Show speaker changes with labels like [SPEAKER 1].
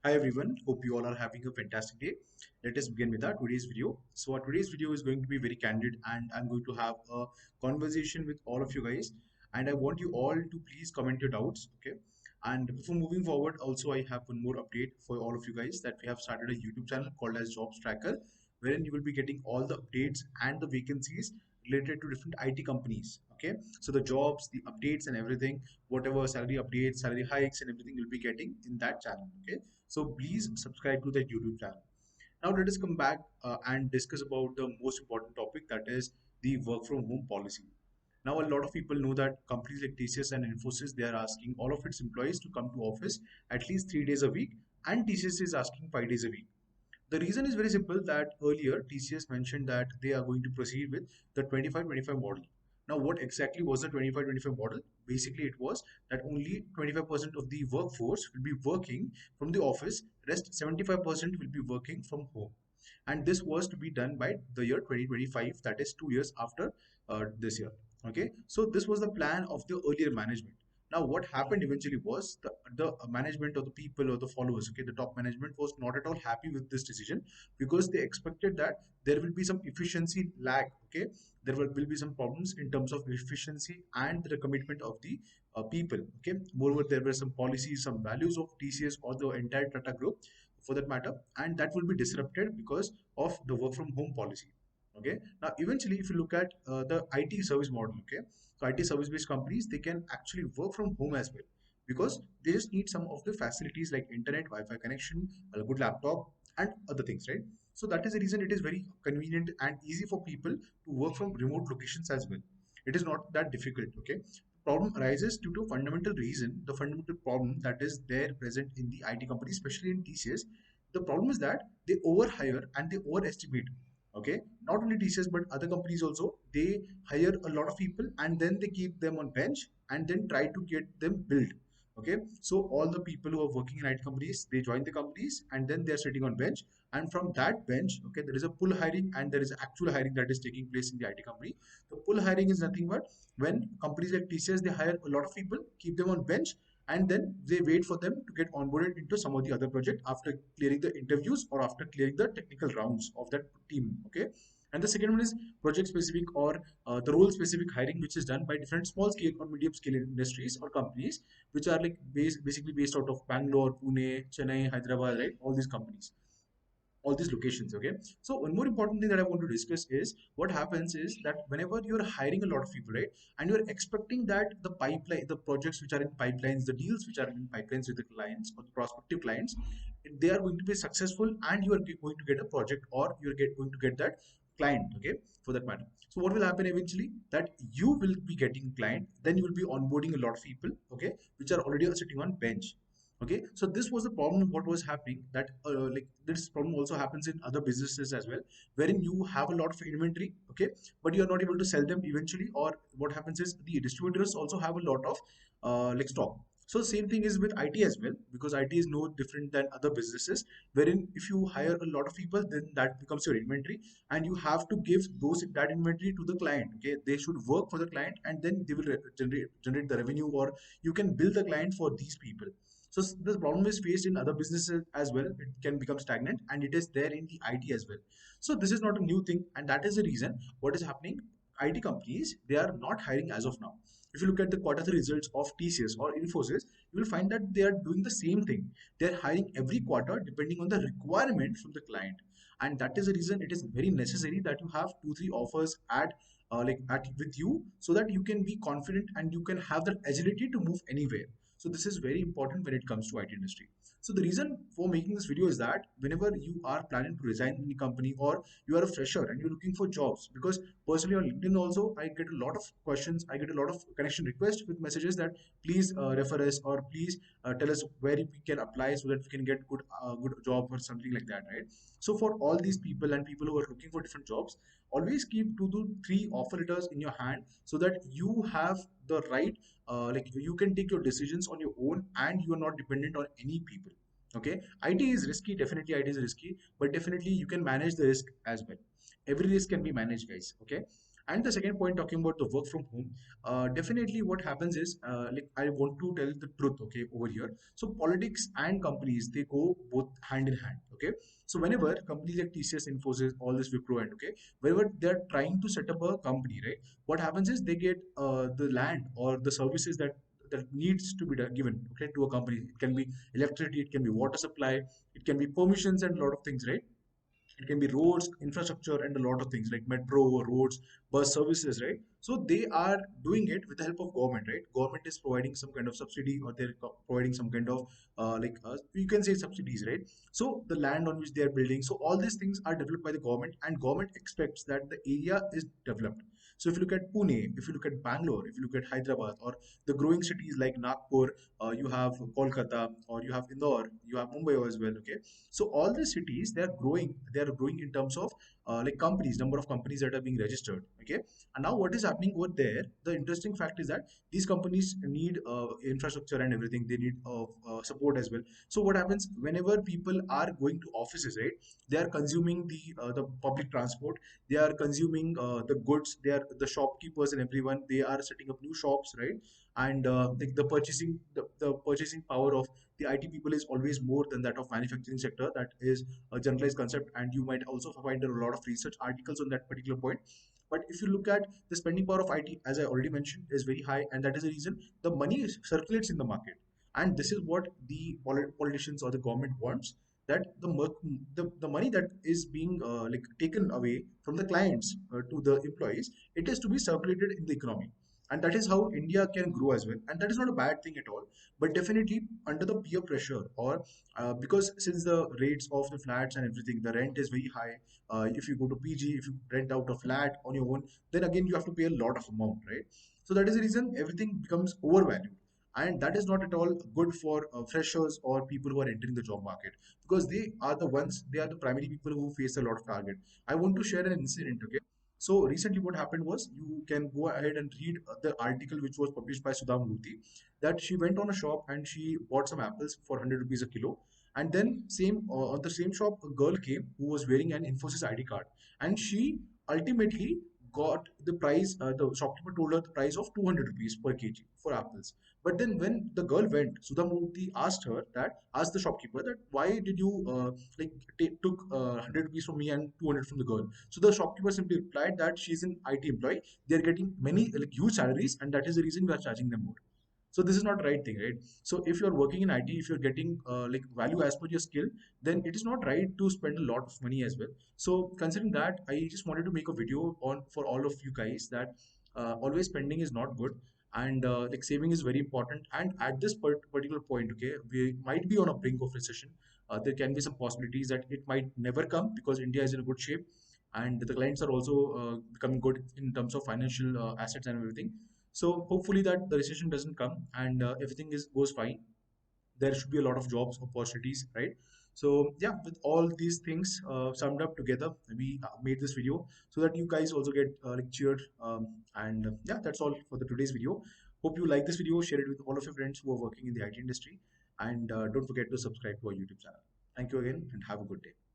[SPEAKER 1] Hi everyone, hope you all are having a fantastic day. Let us begin with our today's video. So our today's video is going to be very candid and I'm going to have a conversation with all of you guys and I want you all to please comment your doubts, okay? And before moving forward, also I have one more update for all of you guys that we have started a YouTube channel called as Jobs Tracker, wherein you will be getting all the updates and the vacancies related to different IT companies, okay? So the jobs, the updates and everything, whatever salary updates, salary hikes and everything you'll be getting in that channel, okay? So please subscribe to the YouTube channel. Now let us come back and discuss about the most important topic, that is the work from home policy. Now a lot of people know that companies like TCS and Infosys, they are asking all of its employees to come to office at least 3 days a week, and TCS is asking 5 days a week. The reason is very simple, that earlier TCS mentioned that they are going to proceed with the 25-25 model. Now, what exactly was the 25-25 model? Basically, it was that only 25% of the workforce will be working from the office, rest 75% will be working from home. And this was to be done by the year 2025, that is 2 years after this year. Okay, so this was the plan of the earlier management. Now, what happened eventually was the management or the people or the followers, okay, the top management was not at all happy with this decision because they expected that there will be some efficiency lag, okay, will be some problems in terms of efficiency and the commitment of the people, okay. Moreover, there were some policies, some values of TCS or the entire Tata group for that matter, and that will be disrupted because of the work from home policy. Okay. Now, eventually, if you look at the IT service model, okay, so IT service based companies, they can actually work from home as well because they just need some of the facilities like internet, Wi-Fi connection, a good laptop, and other things, right? So that is the reason it is very convenient and easy for people to work from remote locations as well. It is not that difficult, okay? Problem arises due to a fundamental reason, the fundamental problem that is there present in the IT companies, especially in TCS. The problem is that they overhire and they overestimate. Okay, not only TCS but other companies also. They hire a lot of people and then they keep them on bench and then try to get them built. Okay, so all the people who are working in IT companies, they join the companies and then they are sitting on bench. And from that bench, okay, there is a pull hiring and there is actual hiring that is taking place in the IT company. The pull hiring is nothing but when companies like TCS, they hire a lot of people, keep them on bench, and then they wait for them to get onboarded into some of the other project after clearing the interviews or after clearing the technical rounds of that team. Okay. And the second one is project specific or the role specific hiring, which is done by different small scale or medium scale industries or companies, which are like basically based out of Bangalore, Pune, Chennai, Hyderabad, right? All these companies, all these locations. Okay, so one more important thing that I want to discuss is what happens is that whenever you're hiring a lot of people, right, and you're expecting that the pipeline, the projects which are in pipelines, the deals which are in pipelines with the clients or the prospective clients, they are going to be successful and you are going to get a project or going to get that client, okay, for that matter. So what will happen eventually, that you will be getting client, then you will be onboarding a lot of people, okay, which are already sitting on bench. Okay, so this was the problem. What was happening, that like this problem also happens in other businesses as well, wherein you have a lot of inventory, okay, but you are not able to sell them eventually. Or what happens is the distributors also have a lot of like stock. So same thing is with IT as well, because IT is no different than other businesses, wherein if you hire a lot of people, then that becomes your inventory, and you have to give that inventory to the client. Okay, they should work for the client, and then they will generate the revenue, or you can bill the client for these people. So this problem is faced in other businesses as well. It can become stagnant, and it is there in the IT as well. So this is not a new thing, and that is the reason what is happening. IT companies, they are not hiring as of now. If you look at the quarter three results of TCS or Infosys, you will find that they are doing the same thing. They are hiring every quarter depending on the requirement from the client, and that is the reason it is very necessary that you have 2 3 offers at with you, so that you can be confident and you can have the agility to move anywhere. So this is very important when it comes to IT industry. So the reason for making this video is that whenever you are planning to resign in the company, or you are a fresher and you're looking for jobs, because personally on LinkedIn also I get a lot of questions, I get a lot of connection requests with messages that please refer us, or please tell us where we can apply so that we can get good job or something like that, right? So for all these people and people who are looking for different jobs, always keep 2 to 3 offer letters in your hand, so that you have the right like you can take your decisions on your own and you are not dependent on any people. Okay, IT is risky, definitely IT is risky, but definitely you can manage the risk as well. Every risk can be managed, guys. Okay, And the second point, talking about the work from home, definitely what happens is, like, I want to tell the truth, okay, over here. So politics and companies, they go both hand in hand, okay. So whenever companies like TCS, Infosys, all this Wipro, and okay, whenever they're trying to set up a company, right, what happens is they get the land or the services that needs to be given, okay, to a company. It can be electricity, it can be water supply, it can be permissions, and a lot of things, right? It can be roads, infrastructure, and a lot of things like metro, roads, bus services, right? So they are doing it with the help of government, right? Government is providing some kind of subsidy, or they're providing some kind of you can say subsidies, right? So the land on which they are building, so all these things are developed by the government, and government expects that the area is developed. So if you look at Pune, if you look at Bangalore, if you look at Hyderabad, or the growing cities like Nagpur, you have Kolkata, or you have Indore, you have Mumbai as well, okay. So all the cities, they are growing in terms of like companies, number of companies that are being registered, okay. And now what is happening over there, the interesting fact is that these companies need infrastructure and everything. They need support as well. So what happens whenever people are going to offices, right? They are consuming the public transport, they are consuming the goods, they are the shopkeepers and everyone, they are setting up new shops, right? And the purchasing power of the IT people is always more than that of manufacturing sector. That is a generalized concept, and you might also find a lot of research articles on that particular point. But if you look at the spending power of IT, as I already mentioned, is very high, and that is the reason the money circulates in the market. And this is what the politicians or the government wants, that the money that is being like taken away from the clients to the employees, it is to be circulated in the economy. And that is how India can grow as well. And that is not a bad thing at all. But definitely under the peer pressure, or because since the rates of the flats and everything, the rent is very high. If you go to PG, if you rent out a flat on your own, then again you have to pay a lot of amount, right? So that is the reason everything becomes overvalued. And that is not at all good for freshers or people who are entering the job market, because they are the primary people who face a lot of target. I want to share an incident, okay? So recently what happened was, you can go ahead and read the article which was published by Sudha Murthy, that she went on a shop and she bought some apples for 100 rupees a kilo. And then same on the same shop, a girl came who was wearing an Infosys ID card, and she ultimately got the price. The shopkeeper told her the price of 200 rupees per kg for apples. But then when the girl went, Sudha Murthy asked the shopkeeper that why did you like took 100 rupees from me and 200 from the girl. So the shopkeeper simply replied that she's an IT employee, they're getting many like huge salaries, and that is the reason we are charging them more. So this is not right thing, right? So if you're working in IT, if you're getting like value as per your skill, then it is not right to spend a lot of money as well. So considering that, I just wanted to make a video on for all of you guys, that always spending is not good, and like saving is very important. And at this particular point, okay, we might be on a brink of recession. There can be some possibilities that it might never come, because India is in a good shape, and the clients are also becoming good in terms of financial assets and everything. So hopefully that the recession doesn't come, and everything is goes fine. There should be a lot of jobs opportunities, right? So yeah, with all these things summed up together, we made this video so that you guys also get like cheered. And yeah, that's all for the today's video. Hope you like this video. Share it with all of your friends who are working in the IT industry, and don't forget to subscribe to our YouTube channel. Thank you again, and have a good day.